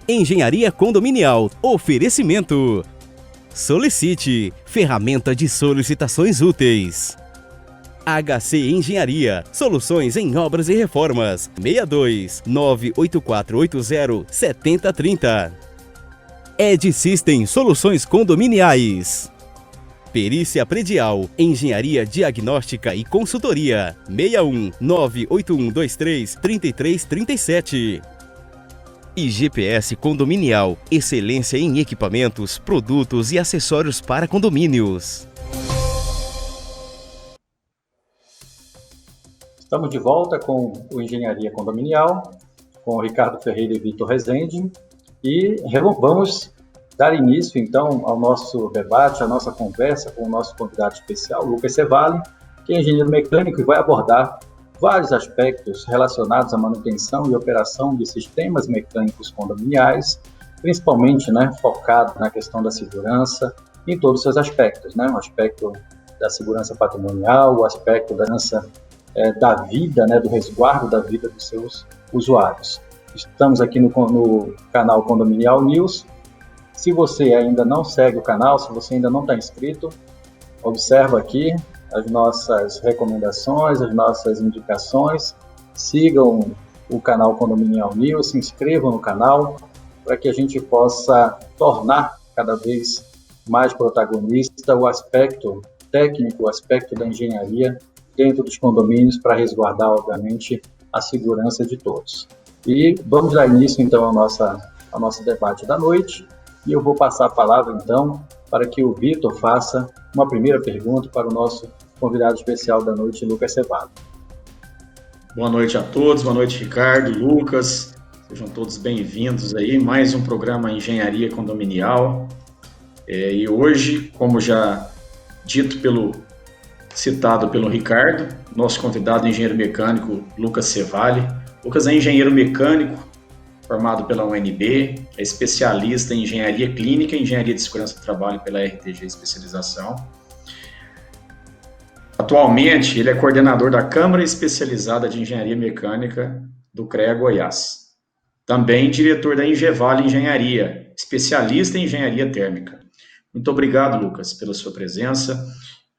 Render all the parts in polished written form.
Engenharia condominial. Oferecimento. Solicite. Ferramenta de solicitações úteis. HC Engenharia. Soluções em obras e reformas. 62 98480 7030. Ed System Soluções Condominiais. Perícia Predial, Engenharia Diagnóstica e Consultoria. 61 98123 3337. E GPS Condominial, excelência em equipamentos, produtos e acessórios para condomínios. Estamos de volta com o Engenharia Condominial, com o Ricardo Ferreira e Vitor Rezende, e vamos dar início, então, ao nosso debate, à nossa conversa com o nosso convidado especial, Lucas Cevalli, que é engenheiro mecânico e vai abordar vários aspectos relacionados à manutenção e operação de sistemas mecânicos condominiais, principalmente, focado na questão da segurança, em todos os seus aspectos, o aspecto da segurança patrimonial, o aspecto da vida, do resguardo da vida dos seus usuários. Estamos aqui no canal Condominial News. Se você ainda não segue o canal, se você ainda não está inscrito, observa aqui as nossas recomendações, as nossas indicações. Sigam o canal Condominial News, se inscrevam no canal para que a gente possa tornar cada vez mais protagonista o aspecto técnico, o aspecto da engenharia dentro dos condomínios para resguardar, obviamente, a segurança de todos. E vamos dar início, então, ao nosso debate da noite. E eu vou passar a palavra, então, para que o Vitor faça uma primeira pergunta para o nosso convidado especial da noite, Lucas Cevalli. Boa noite a todos, boa noite, Ricardo, Lucas, sejam todos bem-vindos aí, mais um programa Engenharia Condominial. E hoje, como já citado pelo Ricardo, nosso convidado, engenheiro mecânico, Lucas Cevalli. Lucas é engenheiro mecânico, formado pela UNB, é especialista em engenharia clínica e engenharia de segurança do trabalho pela RTG Especialização. Atualmente, ele é coordenador da Câmara Especializada de Engenharia Mecânica do CREA Goiás. Também diretor da Engevale Engenharia, especialista em engenharia térmica. Muito obrigado, Lucas, pela sua presença.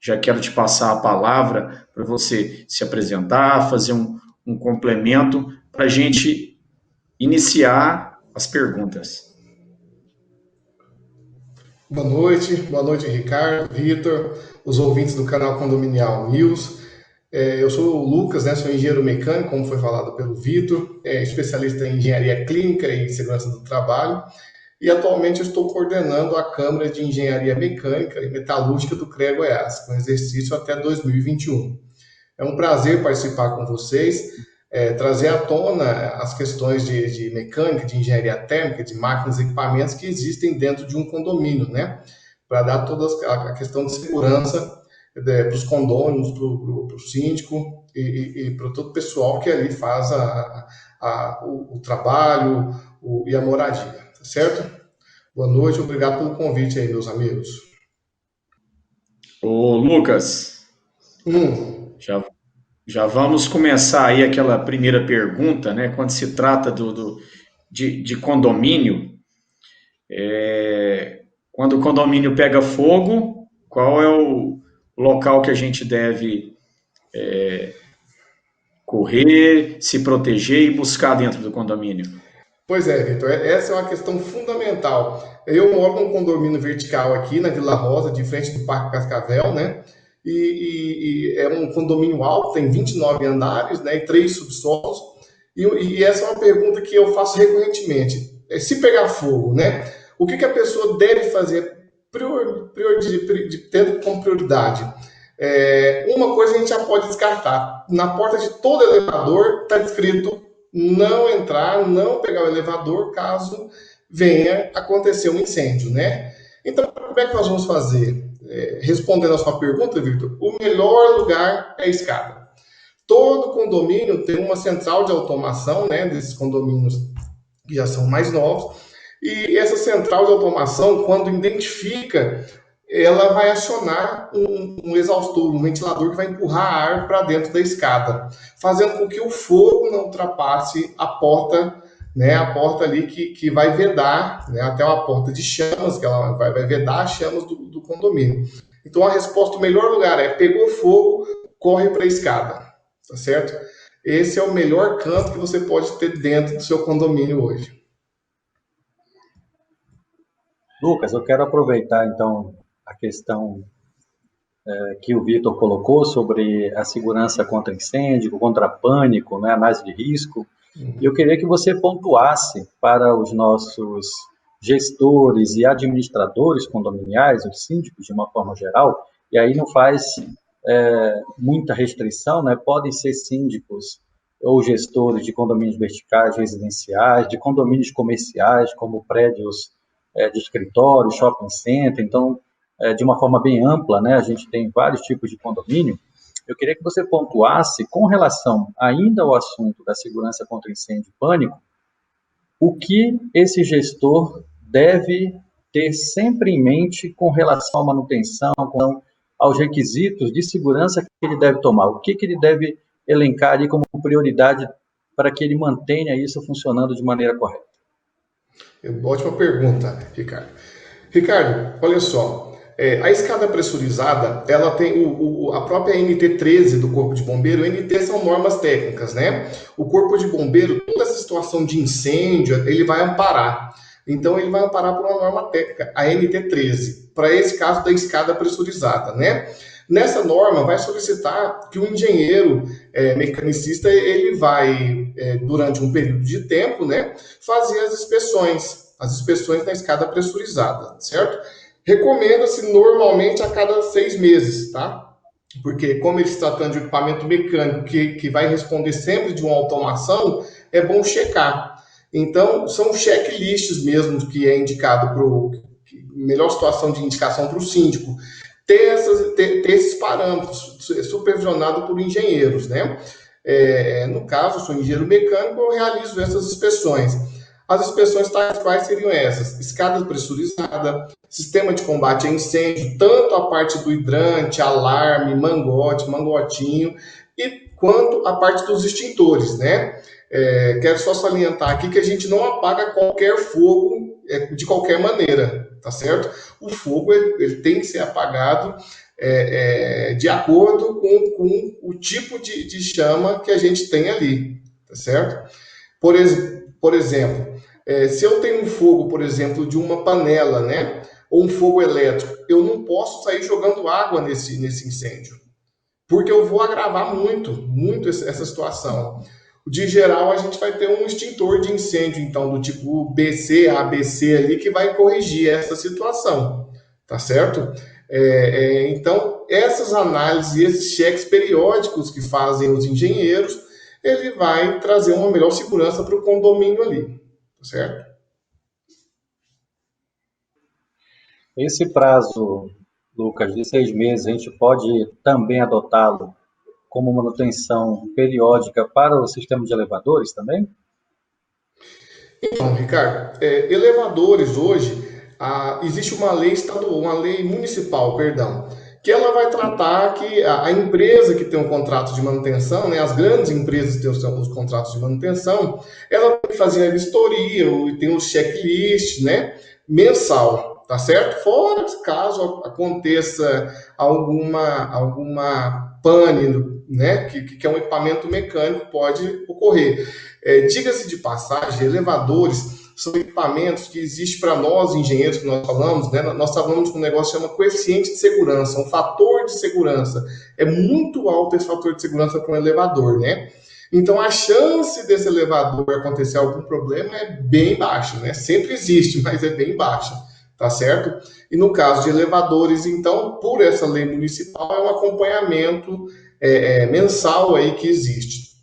Já quero te passar a palavra para você se apresentar, fazer um complemento para a gente iniciar as perguntas. Boa noite, Ricardo, Vitor, os ouvintes do canal Condominial News. Eu sou o Lucas, sou engenheiro mecânico, como foi falado pelo Vitor, especialista em engenharia clínica e segurança do trabalho, e atualmente eu estou coordenando a Câmara de Engenharia Mecânica e Metalúrgica do CREA Goiás, com exercício até 2021. É um prazer participar com vocês, trazer à tona as questões de mecânica, de engenharia térmica, de máquinas e equipamentos que existem dentro de um condomínio, para dar toda a questão de segurança para os condôminos, para o síndico e para todo o pessoal que ali faz o trabalho e a moradia, tá certo? Boa noite, obrigado pelo convite aí, meus amigos. Ô, Lucas, já vamos começar aí aquela primeira pergunta, quando se trata de condomínio, quando o condomínio pega fogo, qual é o local que a gente deve correr, se proteger e buscar dentro do condomínio? Pois é, Vitor, essa é uma questão fundamental. Eu moro num condomínio vertical aqui na Vila Rosa, de frente do Parque Cascavel, E é um condomínio alto, tem 29 andares, e 3 subsolos. E essa é uma pergunta que eu faço recorrentemente. Se pegar fogo, o que a pessoa deve fazer tendo como prioridade? Uma coisa a gente já pode descartar. Na porta de todo elevador está escrito não entrar, não pegar o elevador caso venha acontecer um incêndio, Então, como é que nós vamos fazer? Respondendo a sua pergunta, Victor, o melhor lugar é a escada. Todo condomínio tem uma central de automação, desses condomínios que já são mais novos, e essa central de automação, quando identifica, ela vai acionar um exaustor, um ventilador que vai empurrar ar para dentro da escada, fazendo com que o fogo não ultrapasse a porta né, a porta ali que vai vedar, né, até uma porta de chamas, que ela vai vedar as chamas do condomínio. Então a resposta, o melhor lugar é: pegou fogo, corre para a escada, tá certo? Esse é o melhor canto que você pode ter dentro do seu condomínio hoje. Lucas, eu quero aproveitar então a questão que o Vitor colocou sobre a segurança contra incêndio, contra pânico, né, análise de risco. E eu queria que você pontuasse para os nossos gestores e administradores condominiais, os síndicos de uma forma geral, e aí não faz muita restrição, né? Podem ser síndicos ou gestores de condomínios verticais residenciais, de condomínios comerciais, como prédios de escritório, shopping center. Então, de uma forma bem ampla, né? A gente tem vários tipos de condomínio. Eu queria que você pontuasse, com relação ainda ao assunto da segurança contra incêndio e pânico, o que esse gestor deve ter sempre em mente com relação à manutenção, aos requisitos de segurança que ele deve tomar, o que ele deve elencar ali como prioridade para que ele mantenha isso funcionando de maneira correta. Ótima pergunta, Ricardo. Ricardo, olha só, a escada pressurizada, ela tem a própria NT13 do Corpo de Bombeiro. O NT são normas técnicas, né? O Corpo de Bombeiro, toda essa situação de incêndio, ele vai amparar. Então, ele vai amparar por uma norma técnica, a NT13, para esse caso da escada pressurizada, né? Nessa norma, vai solicitar que o engenheiro mecanicista, ele vai, durante um período de tempo, né, fazer as inspeções na escada pressurizada, certo? Recomenda-se normalmente a cada 6 meses, tá? Porque como ele se tratando de equipamento mecânico que vai responder sempre de uma automação, é bom checar. Então, são checklists mesmo que é indicado para o melhor situação de indicação para o síndico. Ter esses parâmetros supervisionado por engenheiros, né? No caso, eu sou engenheiro mecânico, eu realizo essas inspeções. As inspeções tais quais seriam essas: escada pressurizada, sistema de combate a incêndio, tanto a parte do hidrante, alarme, mangotinho, e quanto a parte dos extintores, né? Quero só salientar aqui que a gente não apaga qualquer fogo de qualquer maneira, tá certo? O fogo ele tem que ser apagado de acordo com o tipo de chama que a gente tem ali, tá certo? Por exemplo, se eu tenho um fogo, por exemplo, de uma panela, né, ou um fogo elétrico, eu não posso sair jogando água nesse incêndio, porque eu vou agravar muito essa situação. De geral, a gente vai ter um extintor de incêndio, então, do tipo BC, ABC ali, que vai corrigir essa situação, tá certo? Então, essas análises e esses cheques periódicos que fazem os engenheiros, ele vai trazer uma melhor segurança para o condomínio ali, tá certo? Esse prazo, Lucas, de 6 meses, a gente pode também adotá-lo como manutenção periódica para o sistema de elevadores também? Então, Ricardo, elevadores hoje, existe uma lei estadual, uma lei municipal, perdão, que ela vai tratar que a empresa que tem um contrato de manutenção, né, as grandes empresas que têm os contratos de manutenção, ela tem que fazer a vistoria, tem os checklists, né, mensal, tá certo? Fora caso aconteça alguma pane, né, que é um equipamento mecânico, pode ocorrer. Diga-se de passagem, elevadores são equipamentos que existem para nós, engenheiros, que nós falamos, né? Nós falamos de um negócio que chama coeficiente de segurança, um fator de segurança. É muito alto esse fator de segurança para um elevador, né? Então, a chance desse elevador acontecer algum problema é bem baixa, né? Sempre existe, mas é bem baixa, tá certo? E no caso de elevadores, então, por essa lei municipal, é um acompanhamento mensal aí que existe.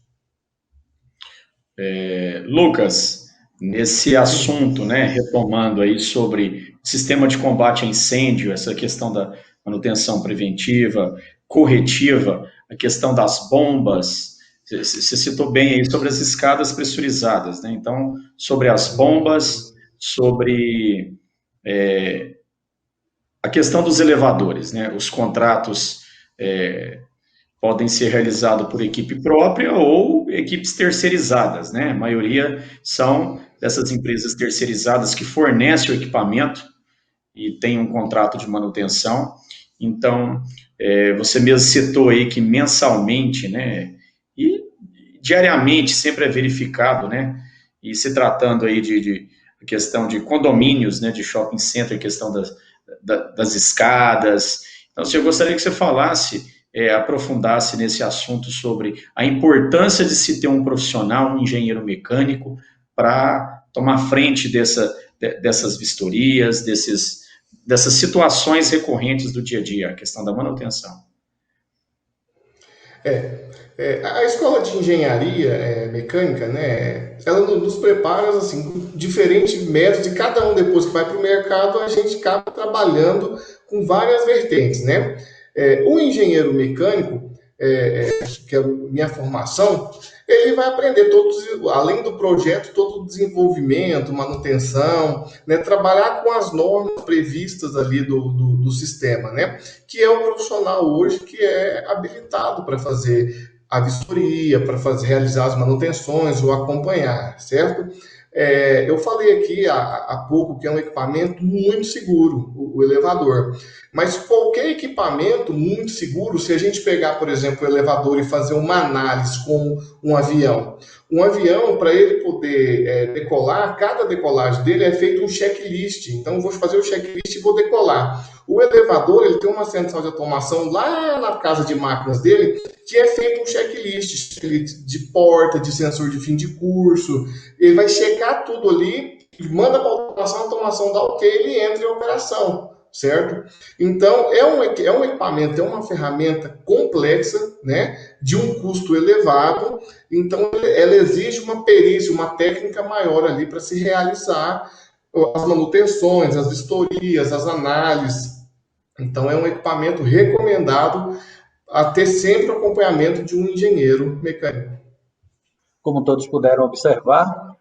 Lucas, nesse assunto, né, retomando aí sobre sistema de combate a incêndio, essa questão da manutenção preventiva, corretiva, a questão das bombas, você citou bem aí sobre as escadas pressurizadas, né? Então, sobre as bombas, sobre a questão dos elevadores, né? Os contratos podem ser realizados por equipe própria ou equipes terceirizadas, né? A maioria são dessas empresas terceirizadas que fornecem o equipamento e tem um contrato de manutenção. Então, você mesmo citou aí que mensalmente, né, e diariamente sempre é verificado, né, e se tratando aí de questão de condomínios, né, de shopping center, questão das escadas. Então, eu gostaria que você falasse, aprofundasse nesse assunto sobre a importância de se ter um profissional, um engenheiro mecânico, para tomar frente dessas vistorias, dessas situações recorrentes do dia a dia, a questão da manutenção. A escola de engenharia mecânica, né, ela nos prepara assim, com diferentes métodos, e cada um depois que vai para o mercado, a gente acaba trabalhando com várias vertentes, né? O engenheiro mecânico, que é a minha formação, ele vai aprender além do projeto, todo o desenvolvimento, manutenção, né, trabalhar com as normas previstas ali do sistema, né? Que é o profissional hoje que é habilitado para fazer a vistoria, para realizar as manutenções ou acompanhar, certo? Eu falei aqui há pouco que é um equipamento muito seguro, o elevador. Mas qualquer equipamento muito seguro, se a gente pegar, por exemplo, o elevador e fazer uma análise com um avião, para ele poder decolar, cada decolagem dele é feito um checklist. Então, eu vou fazer o checklist e vou decolar. O elevador, ele tem uma central de automação lá na casa de máquinas dele, que é feito um checklist de porta, de sensor de fim de curso. Ele vai checar tudo ali, manda para a automação dá ok, ele entra em operação, certo? Então, é um equipamento, é uma ferramenta complexa, né, de um custo elevado. Então, ela exige uma perícia, uma técnica maior ali para se realizar as manutenções, as vistorias, as análises. Então, é um equipamento recomendado a ter sempre o acompanhamento de um engenheiro mecânico. Como todos puderam observar,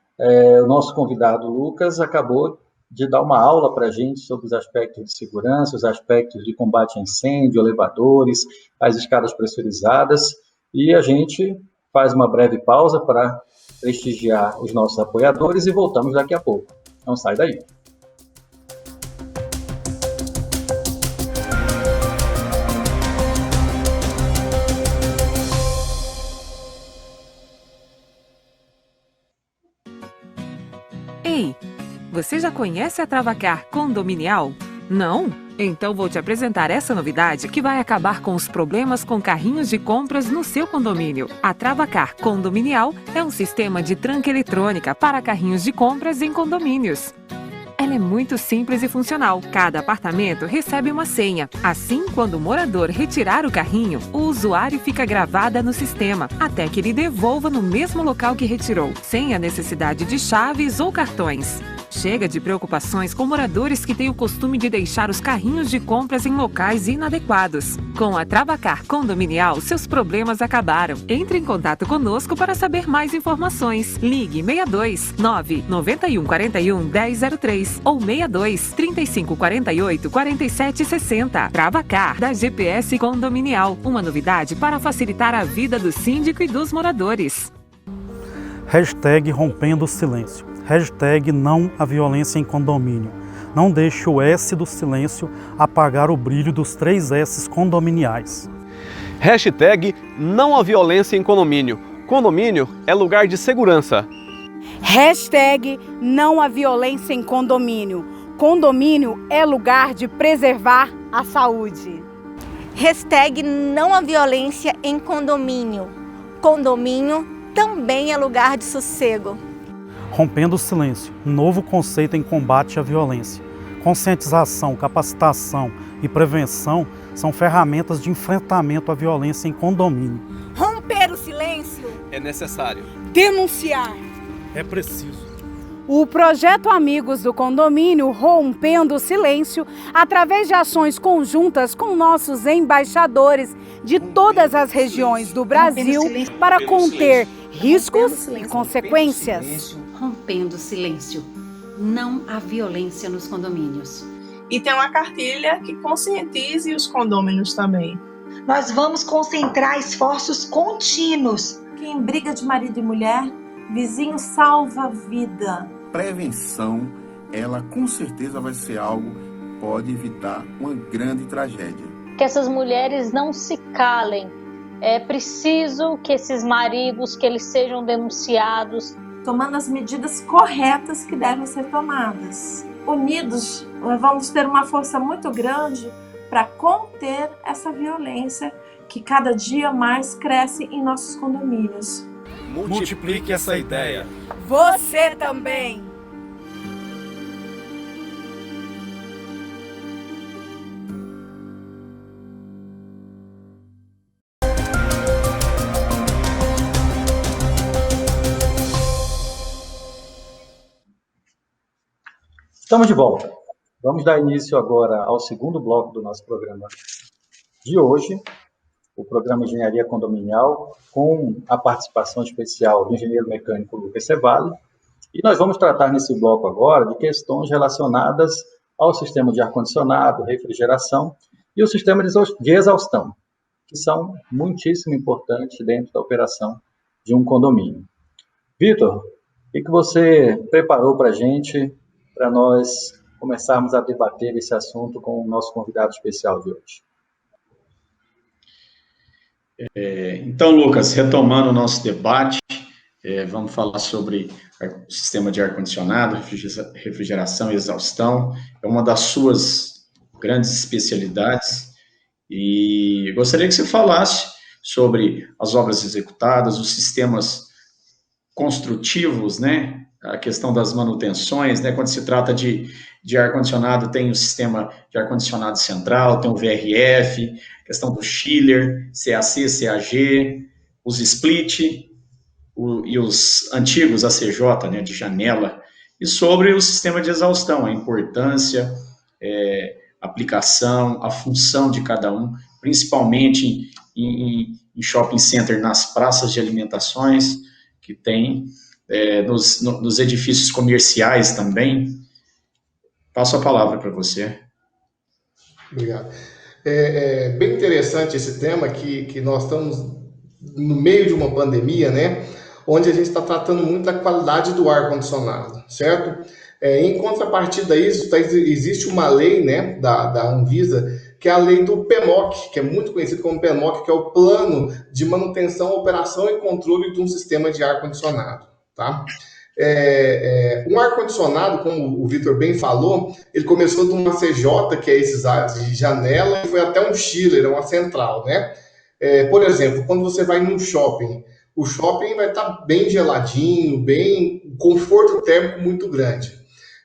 o nosso convidado Lucas acabou de dar uma aula para a gente sobre os aspectos de segurança, os aspectos de combate a incêndio, elevadores, as escadas pressurizadas, e a gente faz uma breve pausa para prestigiar os nossos apoiadores e voltamos daqui a pouco. Não sai daí. Ei, você já conhece a Travacar Condominial? Não? Então vou te apresentar essa novidade que vai acabar com os problemas com carrinhos de compras no seu condomínio. A Travacar Condominial é um sistema de tranca eletrônica para carrinhos de compras em condomínios. Ela é muito simples e funcional. Cada apartamento recebe uma senha. Assim, quando o morador retirar o carrinho, o usuário fica gravada no sistema, até que ele devolva no mesmo local que retirou, sem a necessidade de chaves ou cartões. Chega de preocupações com moradores que têm o costume de deixar os carrinhos de compras em locais inadequados. Com a Travacar Condominial, seus problemas acabaram. Entre em contato conosco para saber mais informações. Ligue 62 991 41 1003 ou 62 35 48 47 60. Travacar, da GPS Condominial. Uma novidade para facilitar a vida do síndico e dos moradores. Hashtag rompendo o silêncio. Hashtag não à violência em condomínio. Não deixe o S do silêncio apagar o brilho dos 3 S's condominiais. Hashtag não à violência em condomínio. Condomínio é lugar de segurança. Hashtag não à violência em condomínio. Condomínio é lugar de preservar a saúde. Hashtag não à violência em condomínio. Condomínio também é lugar de sossego. Rompendo o silêncio, novo conceito em combate à violência. Conscientização, capacitação e prevenção são ferramentas de enfrentamento à violência em condomínio. Romper o silêncio é necessário. Denunciar é preciso. O projeto Amigos do Condomínio Rompendo o Silêncio, através de ações conjuntas com nossos embaixadores de todas as regiões do Brasil para conter riscos e consequências. Rompendo o silêncio. Não há violência nos condomínios. E tem uma cartilha que conscientize os condôminos também. Nós vamos concentrar esforços contínuos que em briga de marido e mulher, vizinho salva a vida. Prevenção, ela com certeza vai ser algo que pode evitar uma grande tragédia. Que essas mulheres não se calem. É preciso que esses maridos, que eles sejam denunciados. Tomando as medidas corretas que devem ser tomadas. Unidos, vamos ter uma força muito grande para conter essa violência que cada dia mais cresce em nossos condomínios. Multiplique essa ideia. Você também! Estamos de volta. Vamos dar início agora ao segundo bloco do nosso programa de hoje, o programa Engenharia Condominial, com a participação especial do engenheiro mecânico Lucas Cevalli. E nós vamos tratar nesse bloco agora de questões relacionadas ao sistema de ar-condicionado, refrigeração e o sistema de exaustão, que são muitíssimo importantes dentro da operação de um condomínio. Vitor, o que você preparou para a gente, para nós começarmos a debater esse assunto com o nosso convidado especial de hoje? Então, Lucas, retomando o nosso debate, vamos falar sobre o sistema de ar-condicionado, refrigeração e exaustão. É uma das suas grandes especialidades e gostaria que você falasse sobre as obras executadas, os sistemas construtivos, né? A questão das manutenções, né? Quando se trata de ar-condicionado, tem o sistema de ar-condicionado central, tem o VRF, questão do chiller, CAC, CAG, os split e os antigos ACJ, né, de janela, e sobre o sistema de exaustão, a importância, aplicação, a função de cada um, principalmente em shopping center, nas praças de alimentações que tem, nos edifícios comerciais também. Passo a palavra para você. Obrigado. É bem interessante esse tema, que nós estamos no meio de uma pandemia, né? Onde a gente está tratando muito da qualidade do ar-condicionado, certo? Em contrapartida a isso, existe uma lei, né, da Anvisa, que é a lei do PMOC, que é muito conhecido como PMOC, que é o Plano de Manutenção, Operação e Controle de um Sistema de Ar-Condicionado, tá? Um ar-condicionado, como o Vitor bem falou, ele começou de uma CJ, que é esses ares de janela, e foi até um chiller, uma central, né? Por exemplo, quando você vai num shopping, o shopping vai estar bem geladinho, bem conforto térmico muito grande.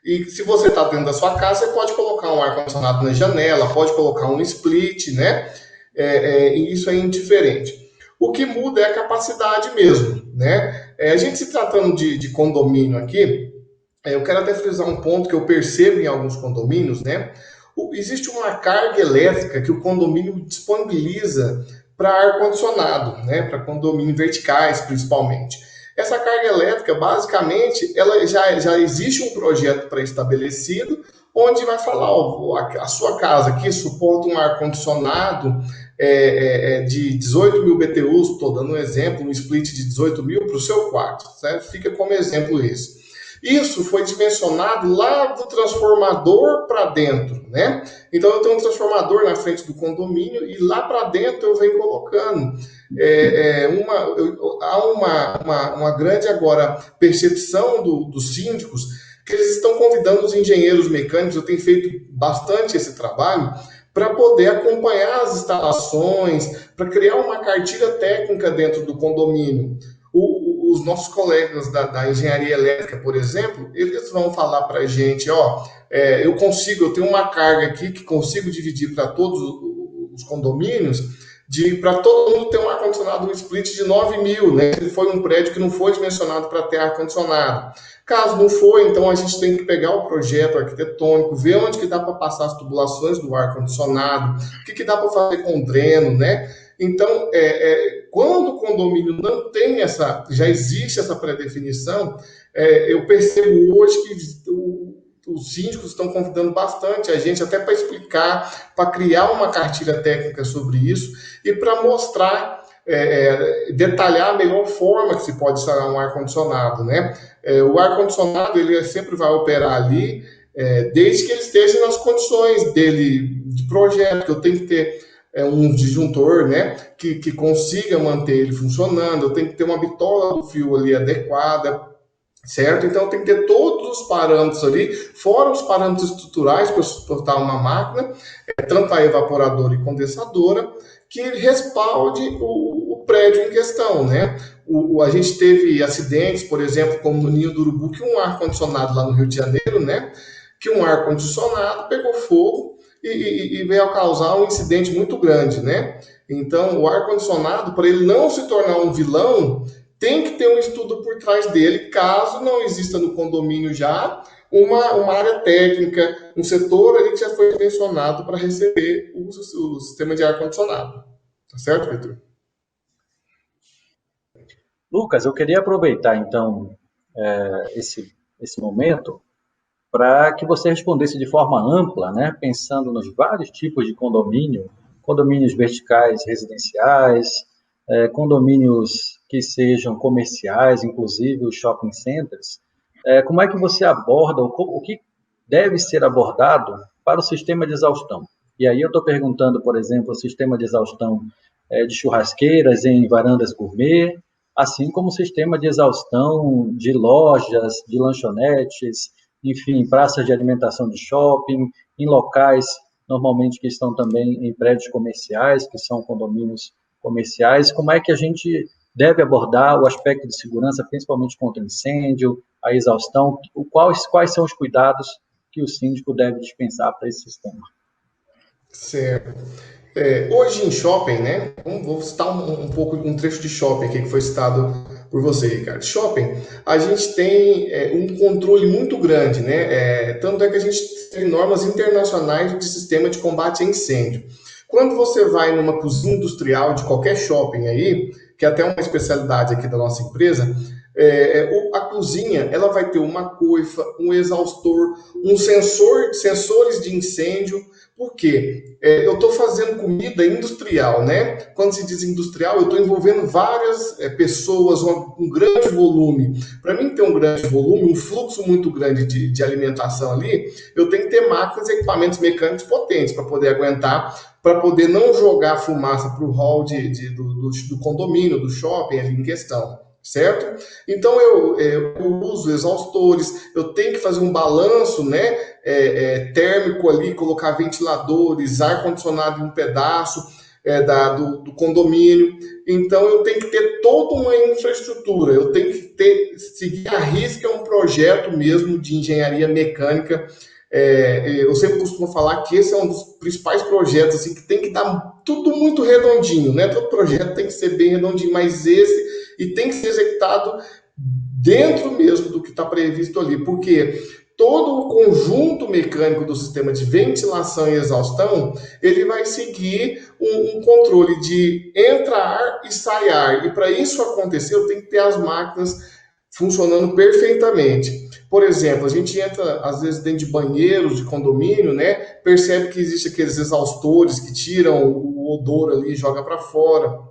E se você está dentro da sua casa, você pode colocar um ar-condicionado na janela, pode colocar um split, né? E isso é indiferente. O que muda é a capacidade mesmo, né? A gente se tratando de condomínio aqui, eu quero até frisar um ponto que eu percebo em alguns condomínios, né? Existe uma carga elétrica que o condomínio disponibiliza para ar-condicionado, né? Para condomínios verticais, principalmente. Essa carga elétrica, basicamente, ela já existe um projeto pré-estabelecido, onde vai falar, a sua casa aqui suporta um ar-condicionado de 18 mil BTUs, estou dando um exemplo, um split de 18 mil para o seu quarto, certo? Fica como exemplo isso. Isso foi dimensionado lá do transformador para dentro, né? Então eu tenho um transformador na frente do condomínio e lá para dentro eu venho colocando. Há uma grande agora percepção dos síndicos que eles estão convidando os engenheiros mecânicos, eu tenho feito bastante esse trabalho, para poder acompanhar as instalações, para criar uma cartilha técnica dentro do condomínio. Os nossos colegas da engenharia elétrica, por exemplo, eles vão falar para a gente, eu tenho uma carga aqui que consigo dividir para todos os condomínios, para todo mundo ter um ar-condicionado, um split de 9 mil, né? Se foi um prédio que não foi dimensionado para ter ar-condicionado. Caso não for, então a gente tem que pegar o projeto arquitetônico, ver onde que dá para passar as tubulações do ar-condicionado, o que dá para fazer com o dreno, né? Então, quando o condomínio não tem já existe essa pré-definição, eu percebo hoje que os síndicos estão convidando bastante a gente até para explicar, para criar uma cartilha técnica sobre isso e para mostrar detalhar a melhor forma que se pode instalar um ar-condicionado, né? O ar-condicionado, ele sempre vai operar ali, desde que ele esteja nas condições dele de projeto, que eu tenho que ter um disjuntor, né, que consiga manter ele funcionando, eu tenho que ter uma bitola do fio ali adequada, certo? Então, tem que ter todos os parâmetros ali, fora os parâmetros estruturais para suportar uma máquina, tanto a evaporadora e condensadora, que respalde o prédio em questão, né? A gente teve acidentes, por exemplo, como no Ninho do Urubu, que um ar-condicionado lá no Rio de Janeiro, né? Que um ar-condicionado pegou fogo e veio a causar um incidente muito grande, né? Então, o ar-condicionado, para ele não se tornar um vilão, tem que ter um estudo por trás dele, caso não exista no condomínio já uma área técnica, um setor ali que já foi mencionado para receber o sistema de ar-condicionado. Tá certo, Vitor? Lucas, eu queria aproveitar, então, esse momento para que você respondesse de forma ampla, né, pensando nos vários tipos de condomínio, condomínios verticais residenciais, condomínios que sejam comerciais, inclusive os shopping centers. Como é que você aborda, o que deve ser abordado para o sistema de exaustão? E aí eu estou perguntando, por exemplo, o sistema de exaustão de churrasqueiras em varandas gourmet, assim como o sistema de exaustão de lojas, de lanchonetes, enfim, praças de alimentação de shopping, em locais, normalmente que estão também em prédios comerciais, que são condomínios comerciais. Como é que a gente deve abordar o aspecto de segurança, principalmente contra incêndio, a exaustão? Quais são os cuidados que o síndico deve dispensar para esse sistema? Certo. Hoje em shopping, né? Vou citar um trecho de shopping aqui que foi citado por você, Ricardo. Shopping, a gente tem um controle muito grande, né? Tanto é que a gente tem normas internacionais de sistema de combate a incêndio. Quando você vai numa cozinha industrial de qualquer shopping aí, que é até uma especialidade aqui da nossa empresa, a cozinha ela vai ter uma coifa, um exaustor, sensores de incêndio. Por quê? Eu estou fazendo comida industrial, né? Quando se diz industrial, eu estou envolvendo várias pessoas, um grande volume. Para mim ter um grande volume, um fluxo muito grande de alimentação ali, eu tenho que ter máquinas e equipamentos mecânicos potentes para poder aguentar, para poder não jogar fumaça para o hall do condomínio, do shopping ali em questão. Certo? Então eu uso exaustores, eu tenho que fazer um balanço, né, térmico ali, colocar ventiladores, ar-condicionado em um pedaço do condomínio. Então eu tenho que ter toda uma infraestrutura, eu tenho que seguir à risca um projeto mesmo de engenharia mecânica. Eu sempre costumo falar que esse é um dos principais projetos, assim, que tem que dar tudo muito redondinho, né? Todo projeto tem que ser bem redondinho, mas e tem que ser executado dentro mesmo do que está previsto ali, porque todo o conjunto mecânico do sistema de ventilação e exaustão, ele vai seguir um controle de entrar e sair ar, e para isso acontecer, eu tenho que ter as máquinas funcionando perfeitamente. Por exemplo, a gente entra, às vezes, dentro de banheiros de condomínio, né? Percebe que existe aqueles exaustores que tiram o odor ali e joga para fora.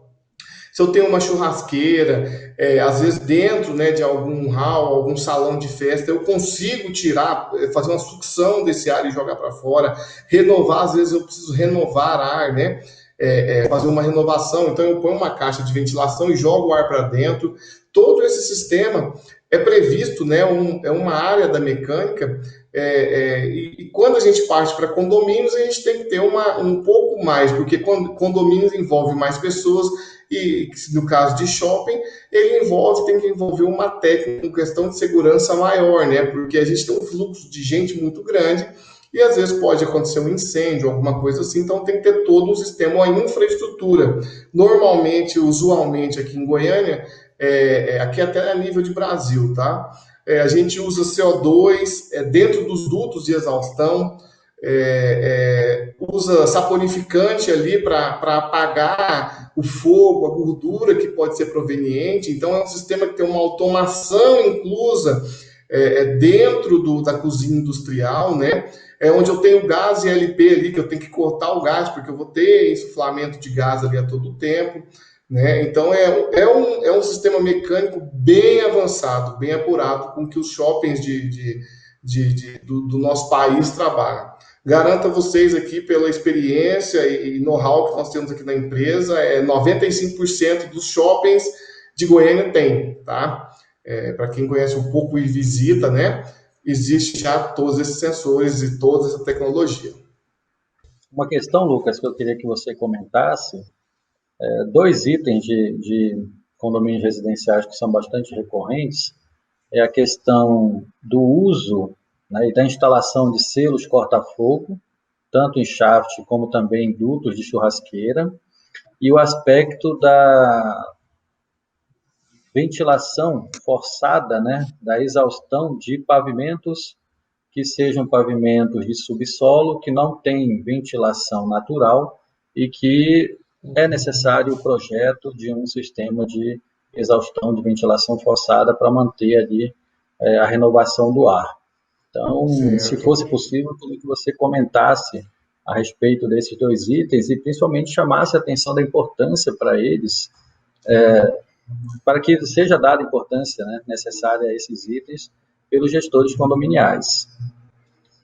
Se eu tenho uma churrasqueira, às vezes dentro, né, de algum hall, algum salão de festa, eu consigo tirar, fazer uma sucção desse ar e jogar para fora. Renovar, às vezes eu preciso renovar ar, né? Fazer uma renovação, então eu ponho uma caixa de ventilação e jogo o ar para dentro. Todo esse sistema é previsto, né, é uma área da mecânica, e quando a gente parte para condomínios, a gente tem que ter um pouco mais, porque condomínios envolve mais pessoas, e no caso de shopping, tem que envolver uma técnica, uma questão de segurança maior, né, porque a gente tem um fluxo de gente muito grande, e às vezes pode acontecer um incêndio, alguma coisa assim, então tem que ter todo um sistema, uma infraestrutura. Normalmente, usualmente aqui em Goiânia, aqui até a nível de Brasil, tá? A gente usa CO2 dentro dos dutos de exaustão, usa saponificante ali para apagar o fogo, a gordura que pode ser proveniente. Então é um sistema que tem uma automação inclusa dentro da cozinha industrial, né? Onde eu tenho gás e LP ali, que eu tenho que cortar o gás, porque eu vou ter insuflamento de gás ali a todo tempo. né? Então, é um sistema mecânico bem avançado, bem apurado, com que os shoppings do nosso país trabalham. Garanto a vocês aqui, pela experiência e know-how que nós temos aqui na empresa, 95% dos shoppings de Goiânia tem, tá? Para quem conhece um pouco e visita, né? Existe já todos esses sensores e toda essa tecnologia. Uma questão, Lucas, que eu queria que você comentasse, 2 itens de condomínios residenciais que são bastante recorrentes, é a questão do uso, né, e da instalação de selos corta-fogo, tanto em shaft como também em dutos de churrasqueira, e o aspecto da ventilação forçada, né, da exaustão de pavimentos que sejam pavimentos de subsolo, que não têm ventilação natural e que é necessário o projeto de um sistema de exaustão de ventilação forçada para manter ali a renovação do ar. Então, se fosse possível, eu queria que você comentasse a respeito desses 2 itens e principalmente chamasse a atenção da importância para eles, para que seja dada a importância, né, necessária a esses itens pelos gestores condominiais.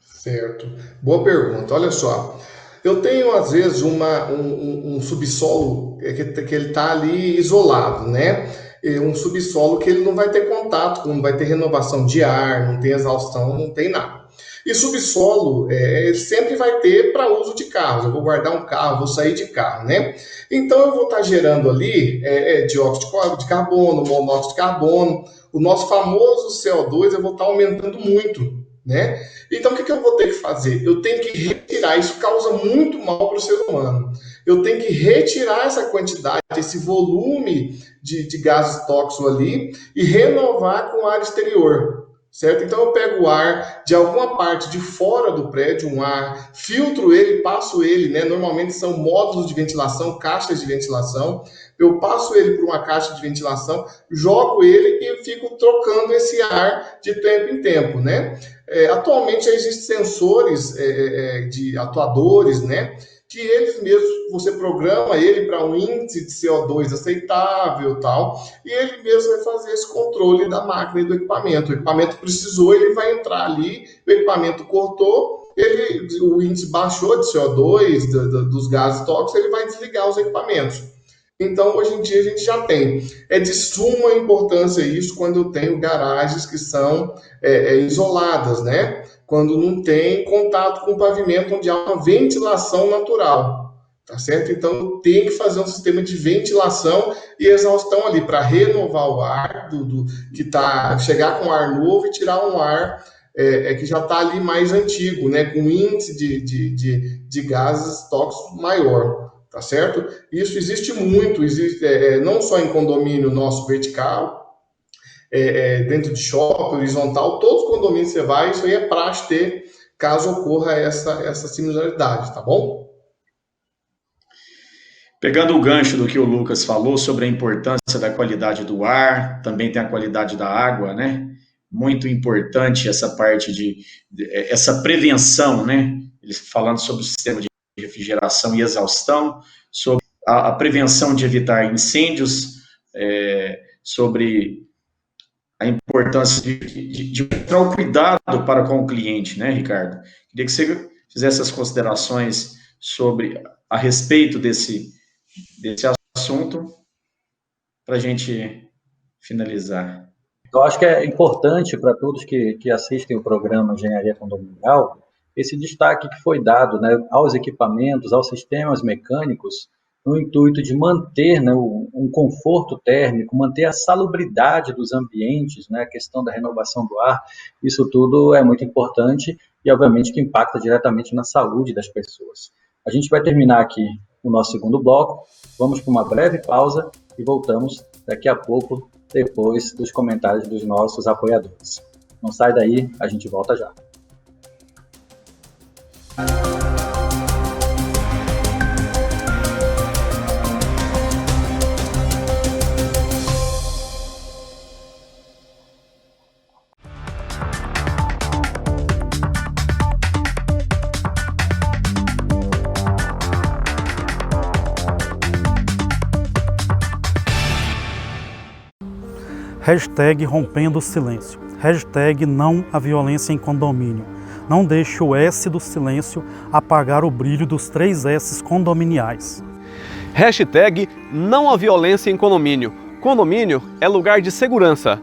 Certo. Boa pergunta. Olha só, eu tenho, às vezes, um subsolo que ele está ali isolado, né? Um subsolo que ele não vai ter contato, não vai ter renovação de ar, não tem exaustão, não tem nada. E subsolo ele sempre vai ter para uso de carros. Eu vou guardar um carro, vou sair de carro, né? Então eu vou estar gerando ali dióxido de carbono, monóxido de carbono, o nosso famoso CO2 eu vou estar aumentando muito, né? Então o que eu vou ter que fazer? Eu tenho que retirar, isso causa muito mal para o ser humano. Eu tenho que retirar essa quantidade, esse volume de gases tóxicos ali e renovar com ar exterior, certo? Então eu pego o ar de alguma parte de fora do prédio, um ar, filtro ele, passo ele, né? Normalmente são módulos de ventilação, caixas de ventilação. Eu passo ele por uma caixa de ventilação, jogo ele e fico trocando esse ar de tempo em tempo, né? Atualmente já existem sensores de atuadores, né? Que eles mesmos, você programa ele para um índice de CO2 aceitável e tal, e ele mesmo vai fazer esse controle da máquina e do equipamento. O equipamento precisou, ele vai entrar ali, o equipamento cortou, o índice baixou de CO2, dos gases tóxicos, ele vai desligar os equipamentos. Então, hoje em dia, a gente já tem. É de suma importância isso quando eu tenho garagens que são isoladas, né? Quando não tem contato com o pavimento, onde há uma ventilação natural, tá certo? Então, eu tenho que fazer um sistema de ventilação e exaustão ali, para renovar o ar, chegar com ar novo e tirar um ar que já está ali mais antigo, né? Com índice de gases tóxicos maior. Tá certo? Isso existe muito, não só em condomínio nosso vertical, dentro de shopping, horizontal, todos os condomínios que você vai, isso aí é praxe ter, caso ocorra essa similaridade, tá bom? Pegando o gancho do que o Lucas falou sobre a importância da qualidade do ar, também tem a qualidade da água, né? Muito importante essa parte essa prevenção, né? Eles falando sobre o sistema de refrigeração e exaustão, sobre a prevenção de evitar incêndios, sobre a importância de mostrar o cuidado para com o cliente, né, Ricardo? Queria que você fizesse essas considerações a respeito desse assunto, para a gente finalizar. Eu acho que é importante para todos que assistem o programa Engenharia Condominial esse destaque que foi dado, né, aos equipamentos, aos sistemas mecânicos, no intuito de manter, né, um conforto térmico, manter a salubridade dos ambientes, né, a questão da renovação do ar. Isso tudo é muito importante e, obviamente, que impacta diretamente na saúde das pessoas. A gente vai terminar aqui o nosso segundo bloco, vamos para uma breve pausa e voltamos daqui a pouco, depois dos comentários dos nossos apoiadores. Não sai daí, a gente volta já. Hashtag rompendo o silêncio. Hashtag não à violência em condomínio. Não deixe o S do silêncio apagar o brilho dos 3 S's condominiais. Hashtag não à violência em condomínio. Condomínio é lugar de segurança.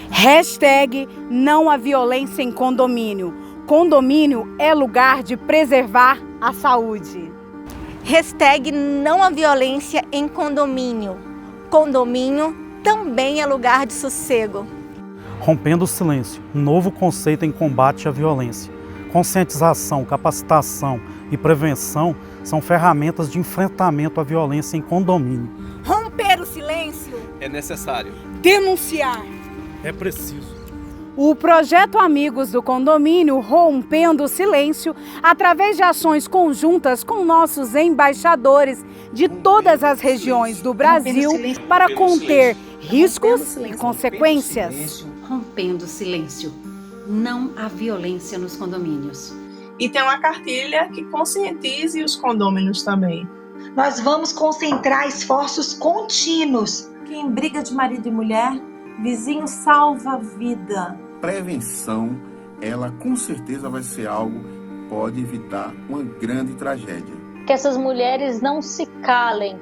Hashtag não à violência em condomínio. Condomínio é lugar de preservar a saúde. Hashtag não à violência em condomínio. Condomínio também é lugar de sossego. Rompendo o silêncio, um novo conceito em combate à violência. Conscientização, capacitação e prevenção são ferramentas de enfrentamento à violência em condomínio. Romper o silêncio é necessário. Denunciar é preciso. O projeto Amigos do Condomínio Rompendo o Silêncio, através de ações conjuntas com nossos embaixadores de todas as regiões do Brasil para conter riscos e consequências. Rompendo o silêncio. Não há violência nos condomínios. E tem uma cartilha que conscientize os condôminos também. Nós vamos concentrar esforços contínuos. Que em briga de marido e mulher, vizinho salva a vida. Prevenção, ela com certeza vai ser algo que pode evitar uma grande tragédia. Que essas mulheres não se calem.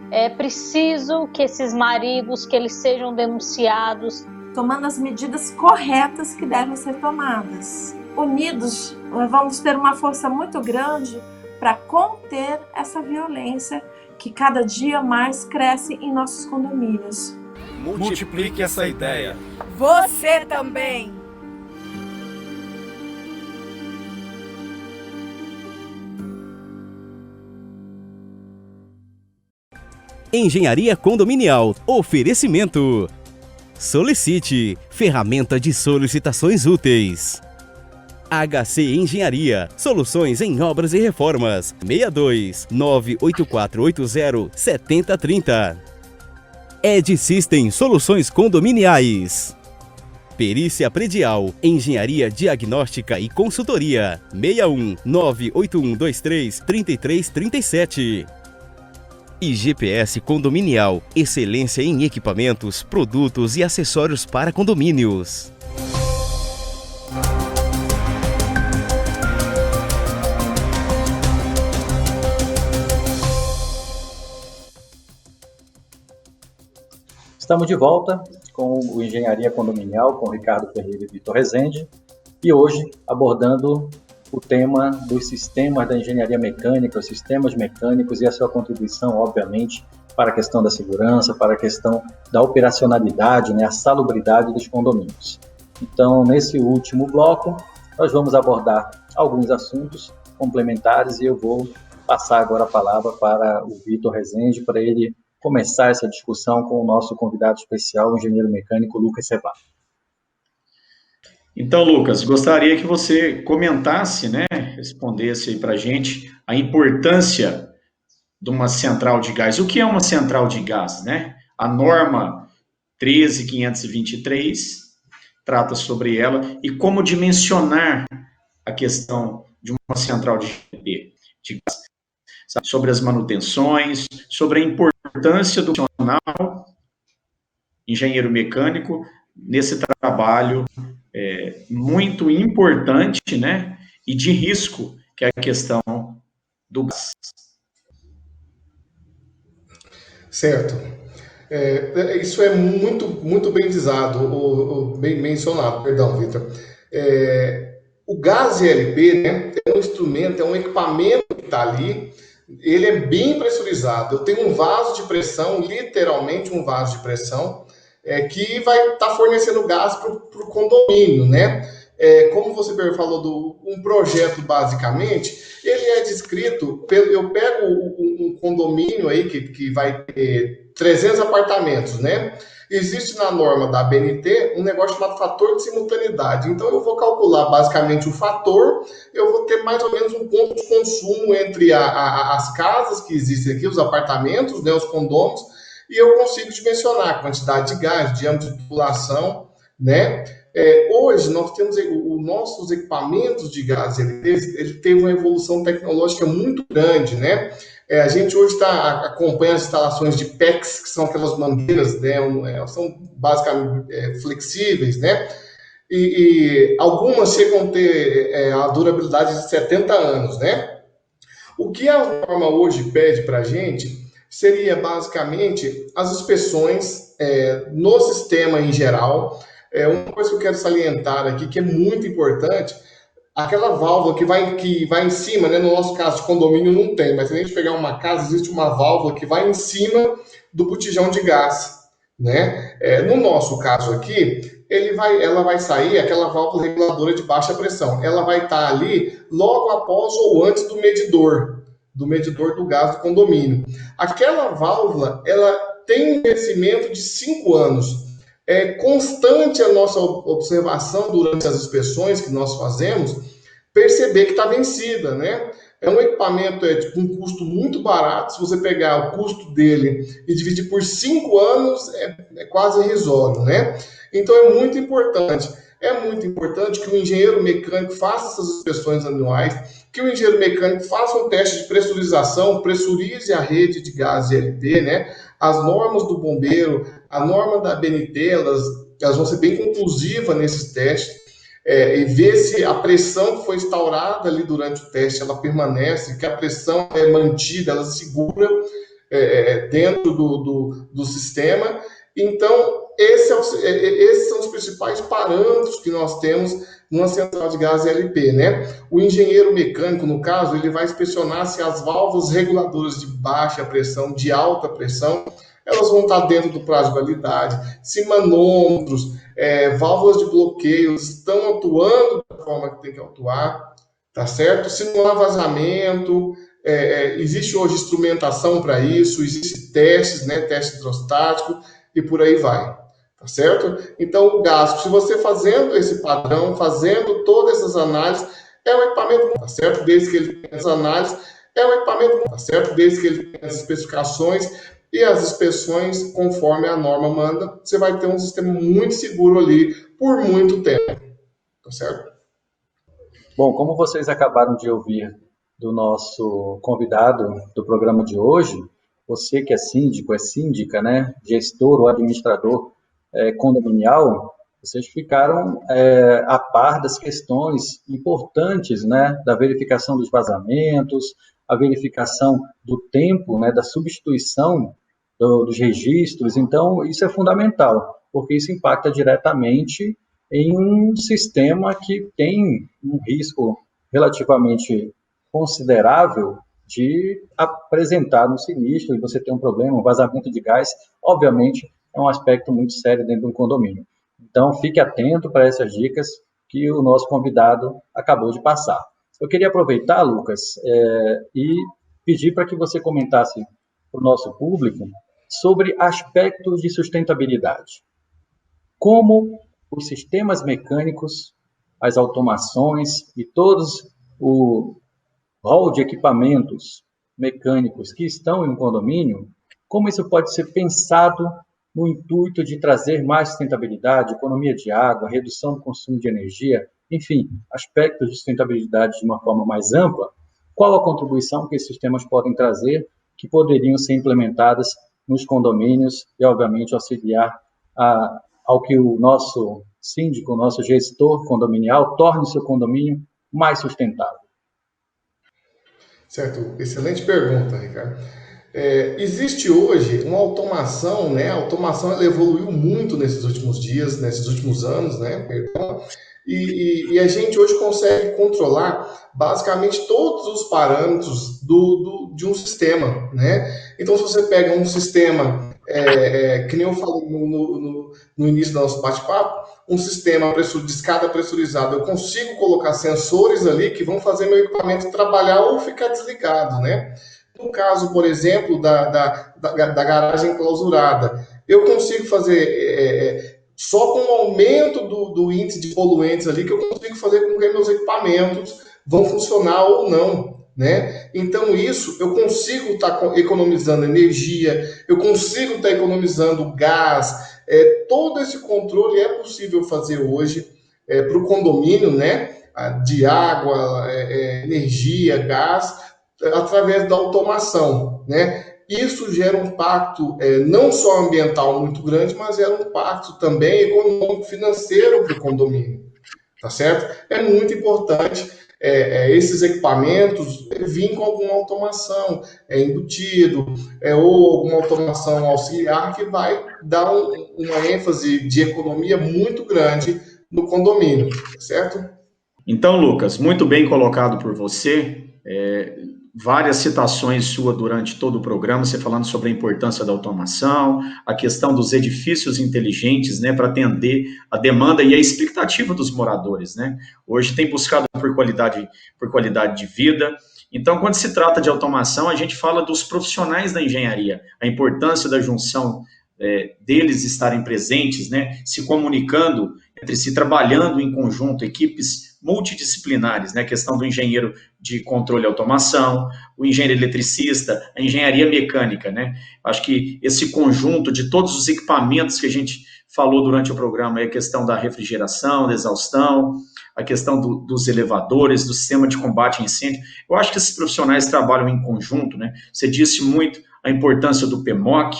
É preciso que esses maridos, que eles sejam denunciados. Tomando as medidas corretas que devem ser tomadas. Unidos, vamos ter uma força muito grande para conter essa violência que cada dia mais cresce em nossos condomínios. Multiplique essa ideia. Você também! Engenharia Condominial. Oferecimento. Solicite. Ferramenta de solicitações úteis. HC Engenharia. Soluções em obras e reformas. 62 98480 7030. Ed System Soluções Condominiais. Perícia Predial, Engenharia Diagnóstica e Consultoria. 61 98123 3337. IGPS Condominial, excelência em equipamentos, produtos e acessórios para condomínios. Estamos de volta com o Engenharia Condominial, com Ricardo Ferreira e Vitor Rezende, e hoje abordando o tema dos sistemas da engenharia mecânica, os sistemas mecânicos e a sua contribuição, obviamente, para a questão da segurança, para a questão da operacionalidade, a salubridade dos condomínios. Então, nesse último bloco, nós vamos abordar alguns assuntos complementares e eu vou passar agora a palavra para o Vitor Rezende, para ele começar essa discussão com o nosso convidado especial, o engenheiro mecânico Lucas Cevar. Então, Lucas, gostaria que você comentasse, respondesse aí para a gente a importância de uma central de gás. O que é uma central de gás, A norma 13523 trata sobre ela e como dimensionar a questão de uma central de gás, sobre as manutenções, sobre a importância do profissional engenheiro mecânico nesse trabalho muito importante, e de risco, que é a questão do gás. Certo. Isso é muito bem dizado, bem mencionado, perdão, Vitor. O gás GLP, é um instrumento, é um equipamento que está ali, ele é bem pressurizado. Eu tenho um vaso de pressão, literalmente um vaso de pressão, que vai estar fornecendo gás para o condomínio, como você falou um projeto, basicamente, ele é descrito, eu pego um condomínio aí que vai ter 300 apartamentos, Existe na norma da ABNT um negócio chamado fator de simultaneidade. Então, eu vou calcular basicamente o fator, eu vou ter mais ou menos um ponto de consumo entre as casas que existem aqui, os apartamentos, os condôminos, e eu consigo dimensionar a quantidade de gás, diâmetro de tubulação, Hoje, nós temos os nossos equipamentos de gás LP, ele teve uma evolução tecnológica muito grande, né? A gente hoje acompanha as instalações de PEX, que são aquelas mangueiras, né? São basicamente flexíveis, né? E algumas chegam a ter a durabilidade de 70 anos, né? O que a norma hoje pede para a gente seria basicamente as inspeções no sistema em geral. Uma coisa que eu quero salientar aqui, que é muito importante, aquela válvula que vai em cima, né? No nosso caso de condomínio não tem, mas se a gente pegar uma casa, existe uma válvula que vai em cima do botijão de gás, né? No nosso caso aqui, ela vai sair, aquela válvula reguladora de baixa pressão, ela vai estar ali logo após ou antes do medidor do gás do condomínio. Aquela válvula, ela tem um vencimento de 5 anos. É constante a nossa observação durante as inspeções que nós fazemos, perceber que está vencida, né? É um equipamento com um custo muito barato. Se você pegar o custo dele e dividir por 5 anos, é quase irrisório, né? Então é muito importante que o engenheiro mecânico faça essas inspeções anuais, que o engenheiro mecânico faça um teste de pressurização, pressurize a rede de gás LP, né? As normas do bombeiro, a norma da ABNT, elas vão ser bem conclusivas nesses testes, e ver se a pressão que foi instaurada ali durante o teste, ela permanece, que a pressão é mantida, ela segura dentro do sistema. Então, esses são os principais parâmetros que nós temos numa central de gás LP, né? O engenheiro mecânico, no caso, ele vai inspecionar se as válvulas reguladoras de baixa pressão, de alta pressão, elas vão estar dentro do prazo de validade, se manômetros, válvulas de bloqueio estão atuando da forma que tem que atuar, tá certo? Se não há vazamento, existe hoje instrumentação para isso, existem testes, né? Teste hidrostático e por aí vai. Tá certo? Então, o gás, se você fazendo esse padrão, fazendo todas essas análises, é um equipamento bom, tá certo? Desde que ele tenha as análises, é um equipamento bom, tá certo? Desde que ele tenha as especificações e as inspeções conforme a norma manda, você vai ter um sistema muito seguro ali por muito tempo, tá certo? Bom, como vocês acabaram de ouvir do nosso convidado do programa de hoje, você que é síndico, é síndica, né? Gestor ou administrador condominial, vocês ficaram a par das questões importantes, né, da verificação dos vazamentos, a verificação do tempo, né, da substituição dos registros. Então, isso é fundamental, porque isso impacta diretamente em um sistema que tem um risco relativamente considerável de apresentar um sinistro e você ter um problema, um vazamento de gás, obviamente, é um aspecto muito sério dentro de um condomínio. Então, fique atento para essas dicas que o nosso convidado acabou de passar. Eu queria aproveitar, Lucas, e pedir para que você comentasse para o nosso público sobre aspectos de sustentabilidade. Como os sistemas mecânicos, as automações e todos o rol de equipamentos mecânicos que estão em um condomínio, como isso pode ser pensado no intuito de trazer mais sustentabilidade, economia de água, redução do consumo de energia, enfim, aspectos de sustentabilidade de uma forma mais ampla, qual a contribuição que esses sistemas podem trazer que poderiam ser implementadas nos condomínios e, obviamente, auxiliar ao que o nosso síndico, o nosso gestor condominial, torne o seu condomínio mais sustentável. Certo, excelente pergunta, Ricardo. Existe hoje uma automação, né? A automação ela evoluiu muito nesses últimos dias, nesses últimos anos, né? Perdão. E a gente hoje consegue controlar basicamente todos os parâmetros de um sistema, né? Então, se você pega um sistema, que nem eu falei no início do nosso bate-papo, um sistema de escada pressurizada, eu consigo colocar sensores ali que vão fazer meu equipamento trabalhar ou ficar desligado, né? No caso, por exemplo, da garagem clausurada, eu consigo fazer só com o aumento do índice de poluentes ali que eu consigo fazer com que meus equipamentos vão funcionar ou não, né? Então isso eu consigo estar economizando energia, eu consigo estar economizando gás. Todo esse controle é possível fazer hoje para o condomínio, né? De água, energia, gás, através da automação, né? Isso gera um impacto não só ambiental muito grande, mas gera um impacto também econômico, financeiro para o condomínio, tá certo? É muito importante esses equipamentos virem com alguma automação embutido, ou alguma automação auxiliar que vai dar uma ênfase de economia muito grande no condomínio, tá certo? Então, Lucas, muito bem colocado por você. Várias citações suas durante todo o programa, você falando sobre a importância da automação, a questão dos edifícios inteligentes, né, para atender a demanda e a expectativa dos moradores, né? Hoje tem buscado por qualidade de vida. Então, quando se trata de automação, a gente fala dos profissionais da engenharia, a importância da junção deles estarem presentes, né, se comunicando entre si, trabalhando em conjunto, equipes multidisciplinares, né, a questão do engenheiro de controle e automação, o engenheiro eletricista, a engenharia mecânica, né, acho que esse conjunto de todos os equipamentos que a gente falou durante o programa, a questão da refrigeração, da exaustão, a questão dos elevadores, do sistema de combate a incêndio, eu acho que esses profissionais trabalham em conjunto, né, você disse muito a importância do PMOC,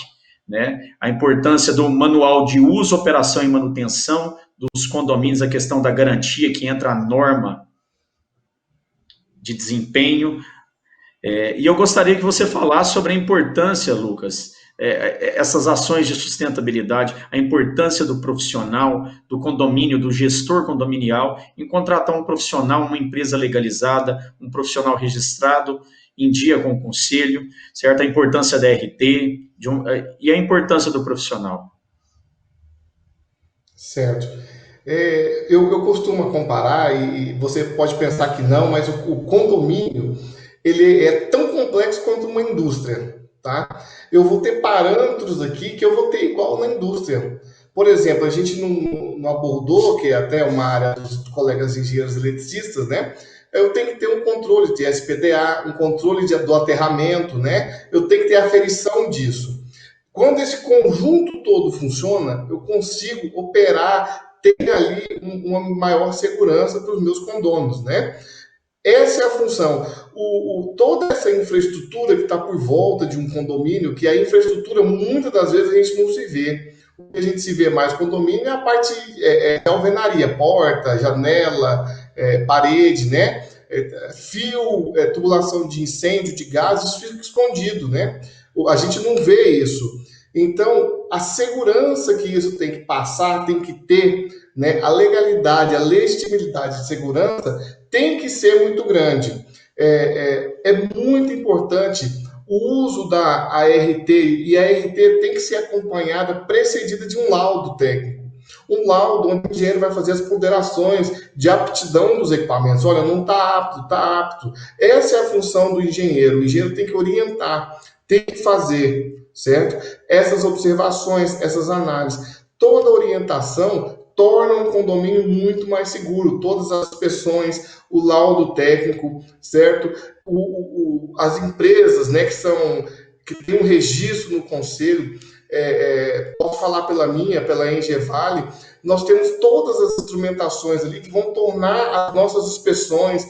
né, a importância do manual de uso, operação e manutenção dos condomínios, a questão da garantia, que entra a norma de desempenho. E eu gostaria que você falasse sobre a importância, Lucas, essas ações de sustentabilidade, a importância do profissional, do condomínio, do gestor condominial, em contratar um profissional, uma empresa legalizada, um profissional registrado, em dia com o conselho, certo? A importância da RT e a importância do profissional. Certo. Eu costumo comparar, e você pode pensar que não, mas o condomínio ele é tão complexo quanto uma indústria, tá? Eu vou ter parâmetros aqui que eu vou ter igual na indústria. Por exemplo, a gente não abordou, que é até uma área dos colegas engenheiros eletricistas, né? Eu tenho que ter um controle de SPDA, um controle do aterramento, né? Eu tenho que ter aferição disso. Quando esse conjunto todo funciona, eu consigo operar, ter ali uma maior segurança para os meus condôminos, né? Essa é a função. Toda essa infraestrutura que está por volta de um condomínio, que a infraestrutura, muitas das vezes, a gente não se vê. O que a gente se vê mais condomínio é a parte de alvenaria, porta, janela, parede, né? Fio, tubulação de incêndio, de gases, fica escondido, né? A gente não vê isso. Então, a segurança que isso tem que passar, tem que ter, né? A legalidade, a legitimidade de segurança tem que ser muito grande. É muito importante o uso da ART, e a ART tem que ser acompanhada, precedida de um laudo técnico. Um laudo onde o engenheiro vai fazer as ponderações de aptidão dos equipamentos. Olha, não está apto, está apto. Essa é a função do engenheiro. O engenheiro tem que orientar, tem que fazer, certo? Essas observações, essas análises. Toda orientação torna um condomínio muito mais seguro. Todas as inspeções, o laudo técnico, certo? As empresas, né, que têm um registro no conselho, posso falar pela Engevale, nós temos todas as instrumentações ali que vão tornar as nossas inspeções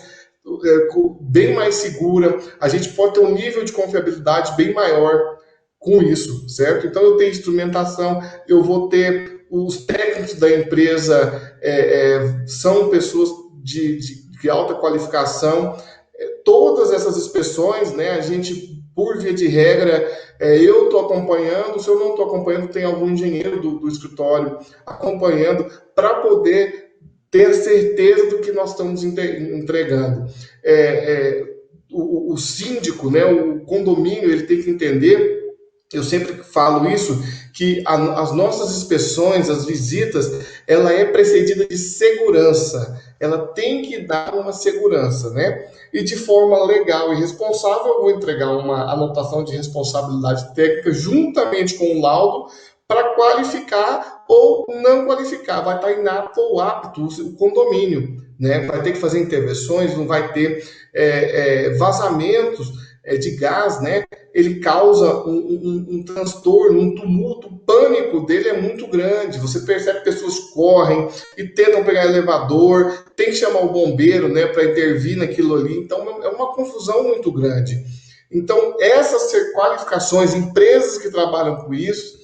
bem mais segura. A gente pode ter um nível de confiabilidade bem maior com isso, certo? Então, eu tenho instrumentação, eu vou ter os técnicos da empresa, são pessoas de alta qualificação. Todas essas inspeções, né, a gente, por via de regra, eu estou acompanhando. Se eu não estou acompanhando, tem algum engenheiro do escritório acompanhando para poder ter certeza do que nós estamos entregando. O síndico, né, o condomínio, ele tem que entender, eu sempre falo isso, que as nossas inspeções, as visitas, ela é precedida de segurança. Ela tem que dar uma segurança, né? E de forma legal e responsável, eu vou entregar uma anotação de responsabilidade técnica juntamente com o laudo para qualificar ou não qualificar. Vai estar inapto ou apto o condomínio, né? Vai ter que fazer intervenções, não vai ter vazamentos de gás, né? Ele causa um transtorno, um tumulto, o pânico dele é muito grande. Você percebe que pessoas correm e tentam pegar elevador, tem que chamar o bombeiro, né, para intervir naquilo ali. Então é uma confusão muito grande. Então essas qualificações, empresas que trabalham com isso,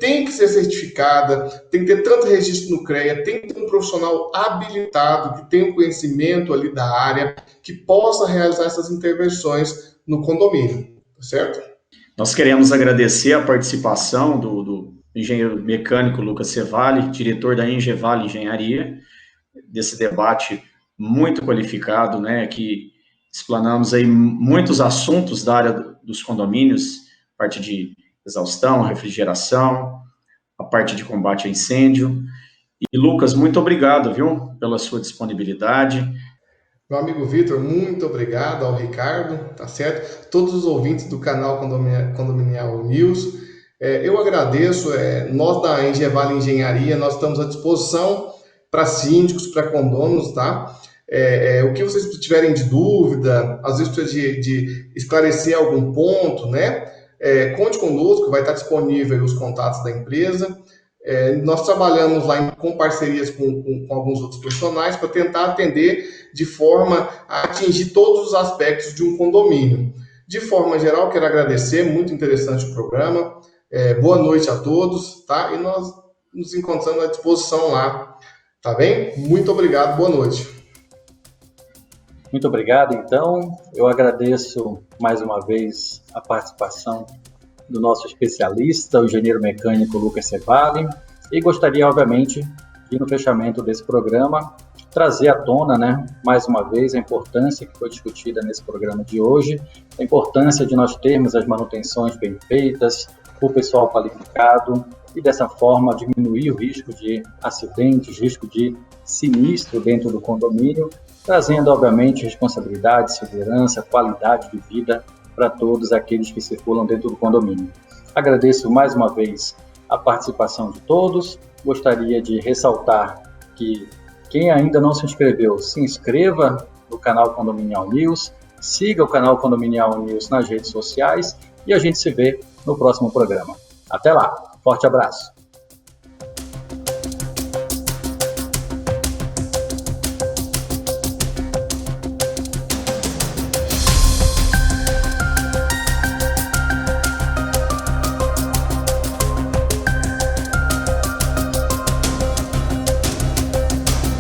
tem que ser certificada, tem que ter tanto registro no CREA, tem que ter um profissional habilitado, que tenha um conhecimento ali da área, que possa realizar essas intervenções no condomínio, certo? Nós queremos agradecer a participação do engenheiro mecânico Lucas Cevalli, diretor da Engevale Engenharia, desse debate muito qualificado, né, que explanamos aí muitos assuntos da área dos condomínios, parte de exaustão, refrigeração, a parte de combate a incêndio. E, Lucas, muito obrigado, viu, pela sua disponibilidade. Meu amigo Vitor, muito obrigado ao Ricardo, tá certo? Todos os ouvintes do canal Condominial News, eu agradeço, nós da Engevale Engenharia, nós estamos à disposição para síndicos, para condôminos, tá? O que vocês tiverem de dúvida, às vezes precisa de esclarecer algum ponto, né? Conte conosco, vai estar disponível os contatos da empresa. Nós trabalhamos lá com parcerias com alguns outros profissionais para tentar atender de forma a atingir todos os aspectos de um condomínio. De forma geral, quero agradecer, muito interessante o programa. Boa noite a todos, tá? E nós nos encontramos à disposição lá, tá bem? Muito obrigado, boa noite. Muito obrigado, então. Eu agradeço mais uma vez a participação do nosso especialista, o engenheiro mecânico Lucas Cevalli, e gostaria, obviamente, de, no fechamento desse programa, trazer à tona, né, mais uma vez, a importância que foi discutida nesse programa de hoje, a importância de nós termos as manutenções bem feitas, o pessoal qualificado, e dessa forma diminuir o risco de acidentes, risco de sinistro dentro do condomínio, trazendo, obviamente, responsabilidade, segurança, qualidade de vida para todos aqueles que circulam dentro do condomínio. Agradeço mais uma vez a participação de todos. Gostaria de ressaltar que quem ainda não se inscreveu, se inscreva no canal Condominial News, siga o canal Condominial News nas redes sociais e a gente se vê no próximo programa. Até lá, forte abraço!